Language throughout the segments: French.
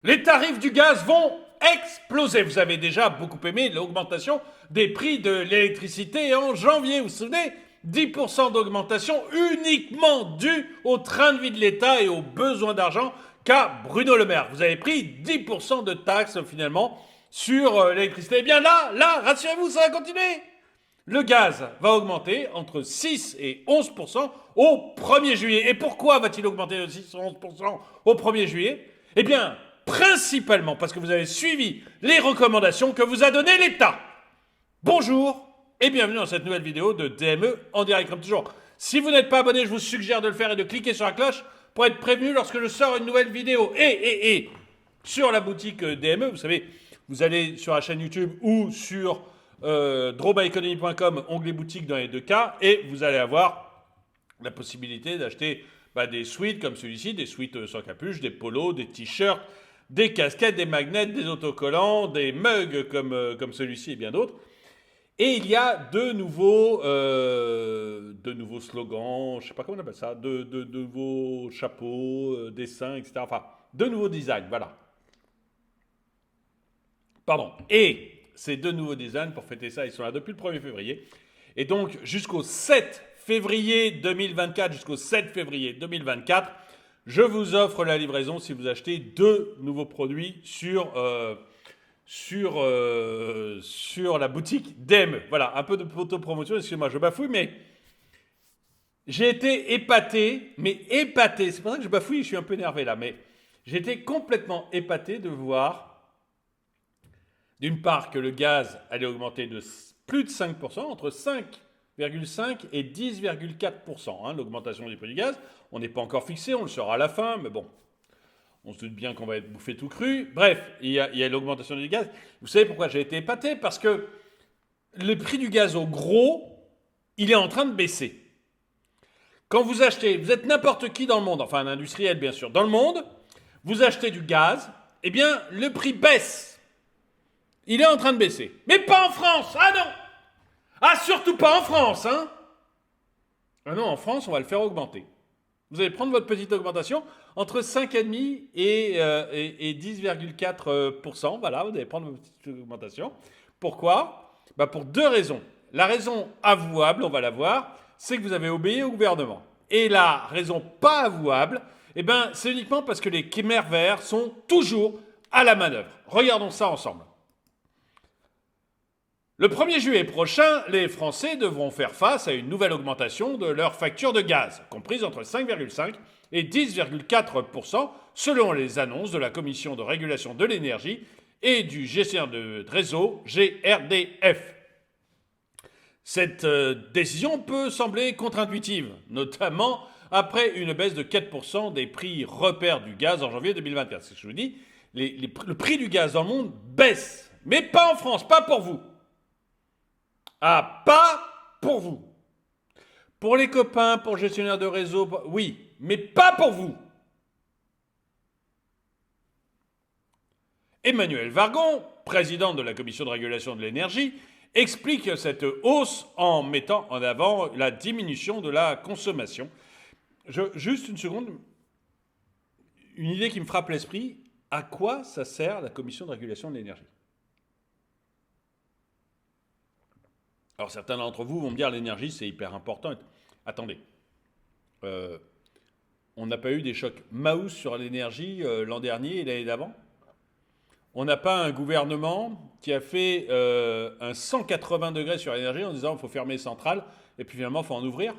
Les tarifs du gaz vont exploser. Vous avez déjà beaucoup aimé l'augmentation des prix de l'électricité en janvier. Vous vous souvenez 10% d'augmentation uniquement due au train de vie de l'État et aux besoins d'argent qu'a Bruno Le Maire. Vous avez pris 10% de taxes finalement sur l'électricité. Eh bien là, rassurez-vous, ça va continuer. Le gaz va augmenter entre 6 et 11% au 1er juillet. Et pourquoi va-t-il augmenter de 6 à 11% au 1er juillet Eh bien, principalement parce que vous avez suivi les recommandations que vous a données l'État. Bonjour et bienvenue dans cette nouvelle vidéo de DME en direct comme toujours. Si vous n'êtes pas abonné, je vous suggère de le faire et de cliquer sur la cloche pour être prévenu lorsque je sors une nouvelle vidéo. Et sur la boutique DME, vous savez, vous allez sur la chaîne YouTube ou sur drawbyeconomy.com, onglet boutique dans les deux cas, et vous allez avoir la possibilité d'acheter des sweats comme celui-ci, des sweats sans capuche, des polos, des t-shirts, des casquettes, des magnets, des autocollants, des mugs comme celui-ci et bien d'autres. Et il y a de nouveaux slogans, je ne sais pas comment on appelle ça, de nouveaux chapeaux, dessins, etc. Enfin, de nouveaux designs, voilà. Pardon. Et ces deux nouveaux designs, pour fêter ça, ils sont là depuis le 1er février. Et donc, jusqu'au 7 février 2024, je vous offre la livraison si vous achetez deux nouveaux produits sur la boutique DME. Voilà, un peu de promotion, excusez-moi, je bafouille, mais j'ai été épaté, c'est pour ça que je bafouille, je suis un peu énervé là, mais j'ai été complètement épaté de voir, d'une part, que le gaz allait augmenter de plus de 5%, entre 5,5 et 10,4%, l'augmentation du prix du gaz. On n'est pas encore fixé, on le saura à la fin, mais bon, on se doute bien qu'on va être bouffé tout cru. Bref, il y a l'augmentation du gaz. Vous savez pourquoi j'ai été épaté ? Parce que le prix du gaz au gros, il est en train de baisser. Quand vous achetez, vous êtes n'importe qui dans le monde, enfin un industriel bien sûr, dans le monde, vous achetez du gaz, eh bien le prix baisse. Il est en train de baisser. Mais pas en France. Ah non. Ah, surtout pas en France, hein. Ah non, en France, on va le faire augmenter. Vous allez prendre votre petite augmentation entre 5,5 et 10,4%. Voilà, vous allez prendre votre petite augmentation. Pourquoi ? Pour deux raisons. La raison avouable, on va la voir, c'est que vous avez obéi au gouvernement. Et la raison pas avouable, c'est uniquement parce que les Khmer verts sont toujours à la manœuvre. Regardons ça ensemble. Le 1er juillet prochain, les Français devront faire face à une nouvelle augmentation de leur facture de gaz, comprise entre 5,5 et 10,4% selon les annonces de la Commission de régulation de l'énergie et du gestionnaire de réseau GRDF. Cette décision peut sembler contre-intuitive, notamment après une baisse de 4% des prix repères du gaz en janvier 2024. C'est ce que je vous dis, le prix du gaz dans le monde baisse, mais pas en France, pas pour vous. Ah, pas pour vous. Pour les copains, pour le gestionnaire de réseau, oui, mais pas pour vous. Emmanuelle Wargon, présidente de la Commission de régulation de l'énergie, explique cette hausse en mettant en avant la diminution de la consommation. Juste une seconde, une idée qui me frappe l'esprit. À quoi ça sert la Commission de régulation de l'énergie ? Alors certains d'entre vous vont me dire l'énergie c'est hyper important. Attendez, on n'a pas eu des chocs Maus sur l'énergie l'an dernier et l'année d'avant ? On n'a pas un gouvernement qui a fait un 180 degrés sur l'énergie en disant il faut fermer les centrales et puis finalement il faut en ouvrir ?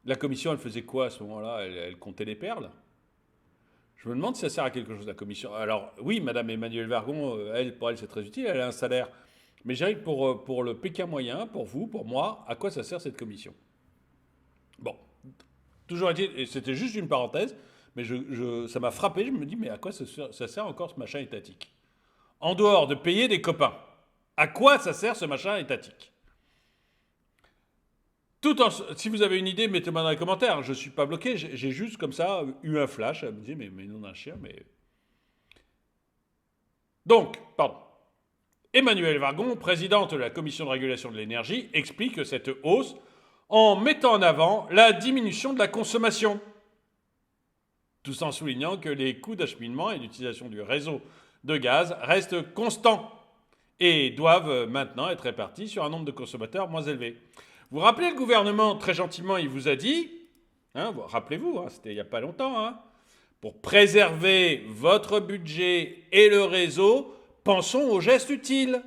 La commission elle faisait quoi à ce moment-là ? Elle comptait les perles ? Je me demande si ça sert à quelque chose la commission. Alors oui, Madame Emmanuelle Wargon, pour elle c'est très utile, elle a un salaire. Mais je dirais que pour le Pékin moyen, pour vous, pour moi, à quoi ça sert cette commission ? Bon, toujours est-il, et c'était juste une parenthèse, mais ça m'a frappé, je me dis, mais à quoi ça sert encore ce machin étatique ? En dehors de payer des copains, à quoi ça sert ce machin étatique ? Si vous avez une idée, mettez-moi dans les commentaires, je ne suis pas bloqué, j'ai juste comme ça eu un flash, à me dire, mais non d'un chien, mais... Donc, pardon. Emmanuelle Wargon, présidente de la Commission de régulation de l'énergie, explique cette hausse en mettant en avant la diminution de la consommation. Tout en soulignant que les coûts d'acheminement et d'utilisation du réseau de gaz restent constants et doivent maintenant être répartis sur un nombre de consommateurs moins élevé. Vous rappelez, le gouvernement, très gentiment, il vous a dit, rappelez-vous, c'était il n'y a pas longtemps, pour préserver votre budget et le réseau, pensons aux gestes utiles.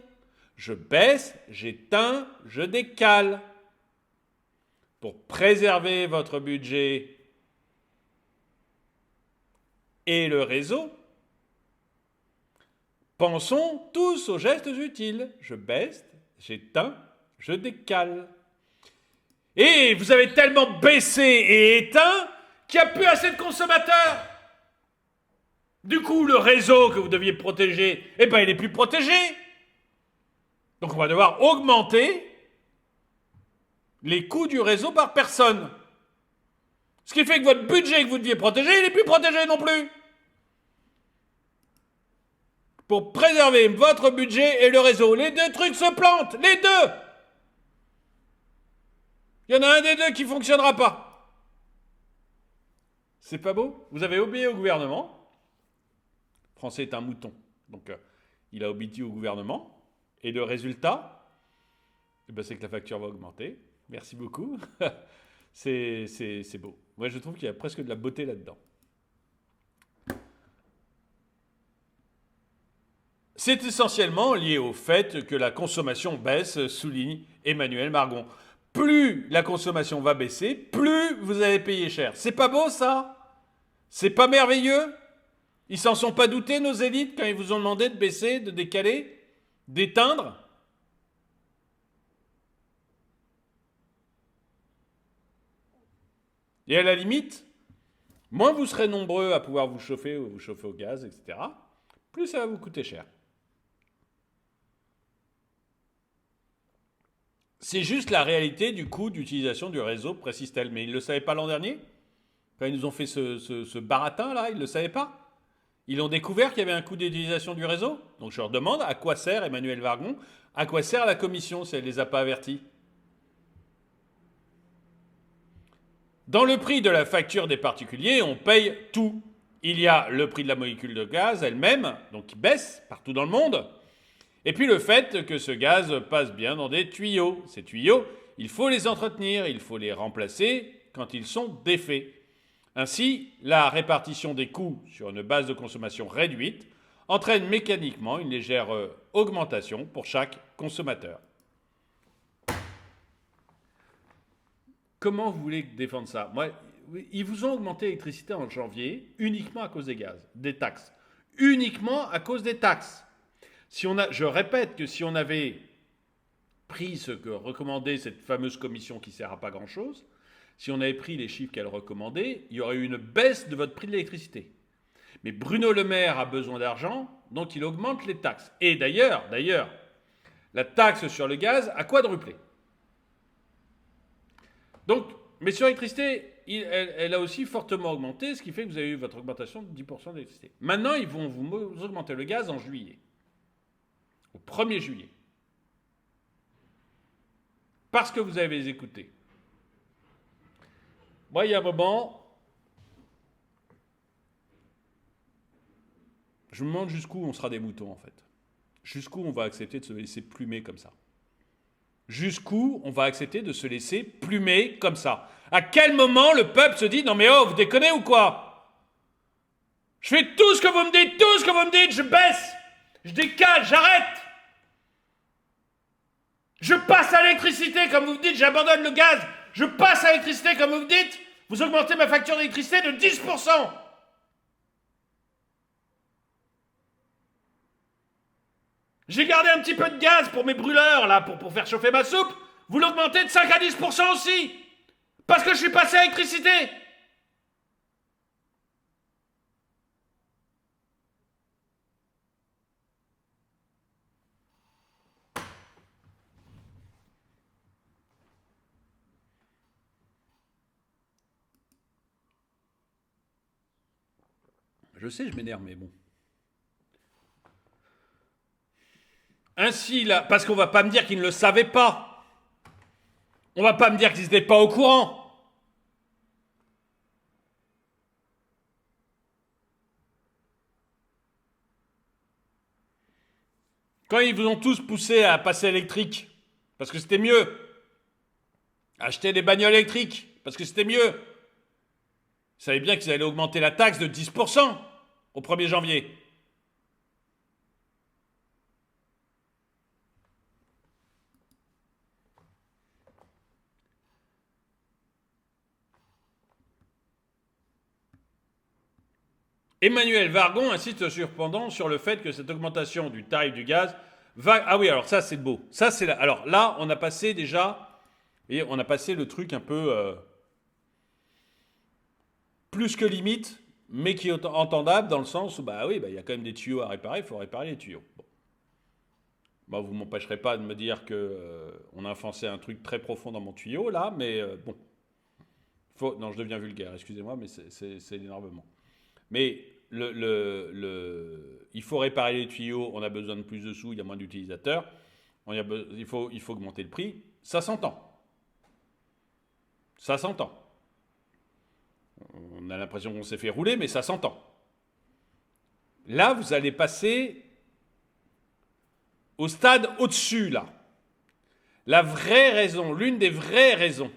Je baisse, j'éteins, je décale. Pour préserver votre budget et le réseau, pensons tous aux gestes utiles. Je baisse, j'éteins, je décale. Et vous avez tellement baissé et éteint qu'il n'y a plus assez de consommateurs. Du coup, le réseau que vous deviez protéger, il n'est plus protégé. Donc on va devoir augmenter les coûts du réseau par personne. Ce qui fait que votre budget que vous deviez protéger, il n'est plus protégé non plus. Pour préserver votre budget et le réseau, les deux trucs se plantent, les deux. Il y en a un des deux qui ne fonctionnera pas. C'est pas beau? Vous avez obéi au gouvernement. Le Français est un mouton, donc il a obéi au gouvernement. Et le résultat, c'est que la facture va augmenter. Merci beaucoup. C'est beau. Moi, je trouve qu'il y a presque de la beauté là-dedans. C'est essentiellement lié au fait que la consommation baisse, souligne Emmanuel Margon. Plus la consommation va baisser, plus vous allez payer cher. C'est pas beau, ça? C'est pas merveilleux? Ils s'en sont pas doutés, nos élites, quand ils vous ont demandé de baisser, de décaler, d'éteindre? Et à la limite, moins vous serez nombreux à pouvoir vous chauffer ou vous chauffer au gaz, etc., plus ça va vous coûter cher. C'est juste la réalité du coût d'utilisation du réseau, précise-t-elle. Mais ils ne le savaient pas l'an dernier? Quand ils nous ont fait ce baratin, là, ils ne le savaient pas? Ils ont découvert qu'il y avait un coût d'utilisation du réseau? Donc je leur demande, à quoi sert Emmanuel Margon? À quoi sert la commission si elle ne les a pas avertis? Dans le prix de la facture des particuliers, on paye tout. Il y a le prix de la molécule de gaz elle-même, donc qui baisse partout dans le monde. Et puis le fait que ce gaz passe bien dans des tuyaux. Ces tuyaux, il faut les entretenir, il faut les remplacer quand ils sont défaits. Ainsi, la répartition des coûts sur une base de consommation réduite entraîne mécaniquement une légère augmentation pour chaque consommateur. Comment vous voulez défendre ça? Moi, ils vous ont augmenté l'électricité en janvier uniquement à cause des gaz, des taxes. Uniquement à cause des taxes. Je répète que si on avait pris ce que recommandait cette fameuse commission qui ne sert à pas grand-chose, si on avait pris les chiffres qu'elle recommandait, il y aurait eu une baisse de votre prix de l'électricité. Mais Bruno Le Maire a besoin d'argent, donc il augmente les taxes. Et d'ailleurs, la taxe sur le gaz a quadruplé. Donc, mais sur l'électricité, elle a aussi fortement augmenté, ce qui fait que vous avez eu votre augmentation de 10% d'électricité. Maintenant, ils vont vous augmenter le gaz en juillet. Au 1er juillet. Parce que vous avez les écoutés. Moi, il y a un moment, je me demande jusqu'où on sera des moutons, en fait. Jusqu'où on va accepter de se laisser plumer comme ça. Jusqu'où on va accepter de se laisser plumer comme ça. À quel moment le peuple se dit « Non mais oh, vous déconnez ou quoi? Je fais tout ce que vous me dites, je baisse, je décale, j'arrête. Je passe à l'électricité, comme vous me dites, j'abandonne le gaz. Je passe à l'électricité, comme vous me dites, vous augmentez ma facture d'électricité de 10%. J'ai gardé un petit peu de gaz pour mes brûleurs, là, pour faire chauffer ma soupe. Vous l'augmentez de 5 à 10% aussi. Parce que je suis passé à l'électricité. Je sais, je m'énerve, mais bon. Ainsi, là, parce qu'on va pas me dire qu'ils ne le savaient pas. On va pas me dire qu'ils n'étaient pas au courant. Quand ils vous ont tous poussé à passer électrique, parce que c'était mieux. Acheter des bagnoles électriques, parce que c'était mieux. Vous savez bien qu'ils allaient augmenter la taxe de 10% au 1er janvier. Emmanuel Vargon insiste cependant sur le fait que cette augmentation du tarif du gaz va... Ah oui, alors ça c'est beau. Ça c'est là. Alors là, on a passé déjà... Et on a passé le truc un peu... plus que limite, mais qui est entendable dans le sens où, bah oui, bah, y a quand même des tuyaux à réparer, il faut réparer les tuyaux. Bon. Bah, vous ne m'empêcherez pas de me dire que on a enfoncé un truc très profond dans mon tuyau, là, mais bon. Non, je deviens vulgaire, excusez-moi, mais c'est l'énervement. Mais il faut réparer les tuyaux, on a besoin de plus de sous, il y a moins d'utilisateurs, il faut augmenter le prix, ça s'entend. Ça s'entend. On a l'impression qu'on s'est fait rouler, mais ça s'entend. Là, vous allez passer au stade au-dessus, là. La vraie raison, l'une des vraies raisons,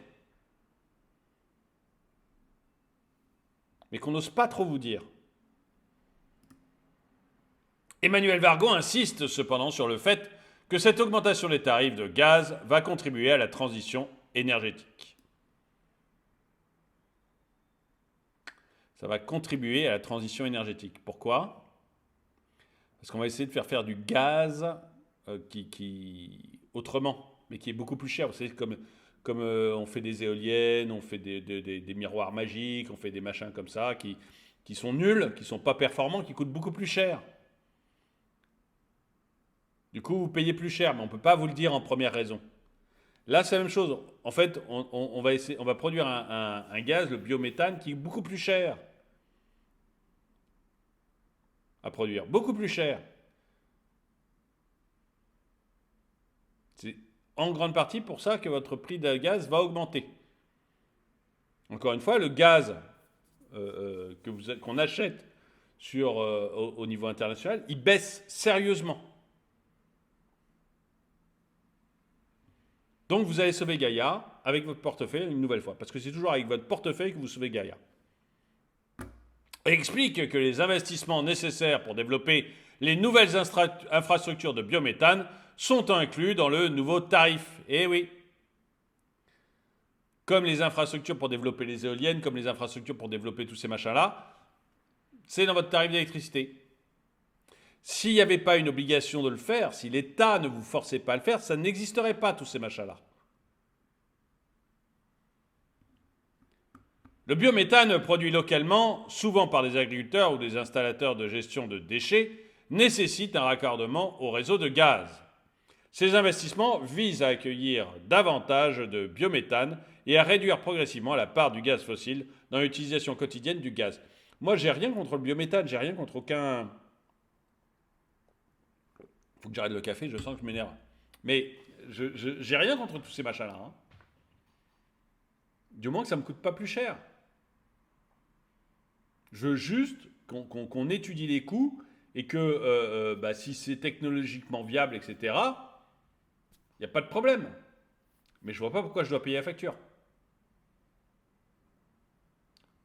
mais qu'on n'ose pas trop vous dire. Emmanuel Vargon insiste cependant sur le fait que cette augmentation des tarifs de gaz va contribuer à la transition énergétique. Ça va contribuer à la transition énergétique. Pourquoi ? Parce qu'on va essayer de faire du gaz autrement, mais qui est beaucoup plus cher. Vous savez, comme on fait des éoliennes, on fait des miroirs magiques, on fait des machins comme ça qui sont nuls, qui ne sont pas performants, qui coûtent beaucoup plus cher. Du coup, vous payez plus cher, mais on ne peut pas vous le dire en première raison. Là, c'est la même chose. En fait, on va produire un gaz, le biométhane, qui est beaucoup plus cher à produire. Beaucoup plus cher. C'est en grande partie pour ça que votre prix de gaz va augmenter. Encore une fois, le gaz qu'on achète au niveau international, il baisse sérieusement. Donc vous allez sauver Gaïa avec votre portefeuille une nouvelle fois. Parce que c'est toujours avec votre portefeuille que vous sauvez Gaïa. Explique que les investissements nécessaires pour développer les nouvelles infrastructures de biométhane sont inclus dans le nouveau tarif. Eh oui. Comme les infrastructures pour développer les éoliennes, comme les infrastructures pour développer tous ces machins-là, c'est dans votre tarif d'électricité. S'il n'y avait pas une obligation de le faire, si l'État ne vous forçait pas à le faire, ça n'existerait pas tous ces machins-là. Le biométhane produit localement, souvent par des agriculteurs ou des installateurs de gestion de déchets, nécessite un raccordement au réseau de gaz. Ces investissements visent à accueillir davantage de biométhane et à réduire progressivement la part du gaz fossile dans l'utilisation quotidienne du gaz. Moi, j'ai rien contre le biométhane, j'ai rien contre aucun... Faut que j'arrête le café, je sens que je m'énerve. Mais j'ai rien contre tous ces machins-là. Hein. Du moins que ça ne me coûte pas plus cher. Je veux juste qu'on étudie les coûts et que si c'est technologiquement viable, etc., il n'y a pas de problème. Mais je ne vois pas pourquoi je dois payer la facture.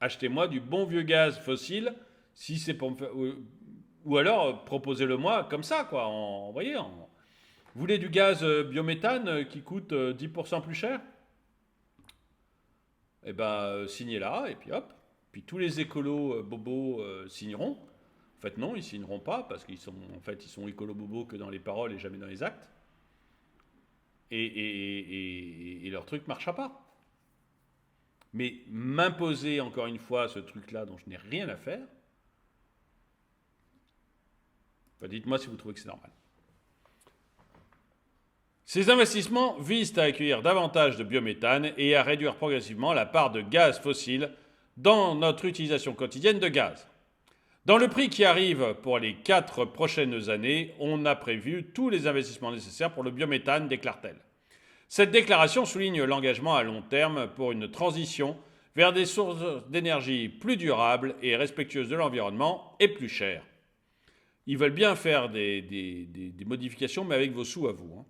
Achetez-moi du bon vieux gaz fossile, si c'est pour me faire... Ou alors, proposez-le-moi comme ça, quoi. Vous voyez, vous voulez du gaz biométhane qui coûte 10% plus cher ? Eh ben, signez là, et puis hop. Puis tous les écolos bobos signeront. En fait, non, ils signeront pas, parce qu'ils sont écolos bobos que dans les paroles et jamais dans les actes. Et leur truc ne marchera pas. Mais m'imposer, encore une fois, ce truc-là dont je n'ai rien à faire, dites-moi si vous trouvez que c'est normal. Ces investissements visent à accueillir davantage de biométhane et à réduire progressivement la part de gaz fossile dans notre utilisation quotidienne de gaz. Dans le prix qui arrive pour les 4 prochaines années, on a prévu tous les investissements nécessaires pour le biométhane, déclare-t-elle. Cette déclaration souligne l'engagement à long terme pour une transition vers des sources d'énergie plus durables et respectueuses de l'environnement et plus chères. Ils veulent bien faire des modifications, mais avec vos sous à vous. Hein.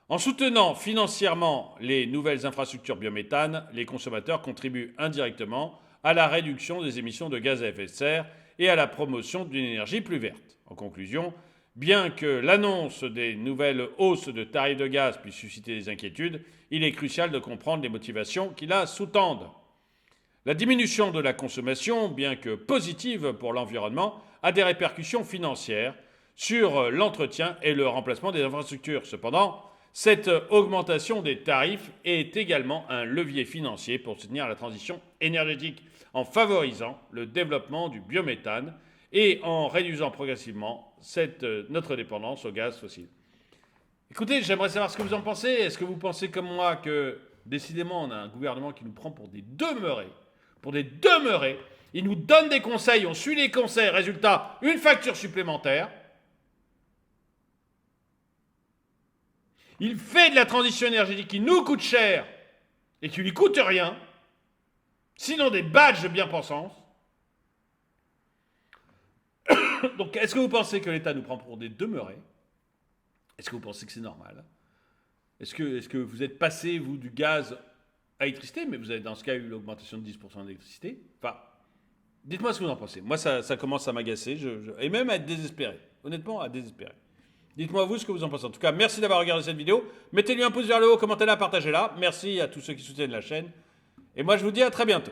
En soutenant financièrement les nouvelles infrastructures biométhane, les consommateurs contribuent indirectement à la réduction des émissions de gaz à effet de serre et à la promotion d'une énergie plus verte. En conclusion, bien que l'annonce des nouvelles hausses de tarifs de gaz puisse susciter des inquiétudes, il est crucial de comprendre les motivations qui la sous-tendent. La diminution de la consommation, bien que positive pour l'environnement, a des répercussions financières sur l'entretien et le remplacement des infrastructures. Cependant, cette augmentation des tarifs est également un levier financier pour soutenir la transition énergétique en favorisant le développement du biométhane et en réduisant progressivement notre dépendance au gaz fossile. Écoutez, j'aimerais savoir ce que vous en pensez. Est-ce que vous pensez comme moi que décidément on a un gouvernement qui nous prend pour des demeurés? Il nous donne des conseils, on suit les conseils, résultat, une facture supplémentaire. Il fait de la transition énergétique qui nous coûte cher et qui lui coûte rien, sinon des badges de bien-pensance. Donc, est-ce que vous pensez que l'État nous prend pour des demeurés? Est-ce que vous pensez que c'est normal? Est-ce que vous êtes passé, vous, du gaz à l'électricité, mais vous avez dans ce cas eu l'augmentation de 10% d'électricité? Enfin, dites-moi ce que vous en pensez. Moi, ça commence à m'agacer, et même à être désespéré. Honnêtement, à désespérer. Dites-moi vous ce que vous en pensez. En tout cas, merci d'avoir regardé cette vidéo. Mettez-lui un pouce vers le haut, commentez-la, partagez-la. Merci à tous ceux qui soutiennent la chaîne. Et moi, je vous dis à très bientôt.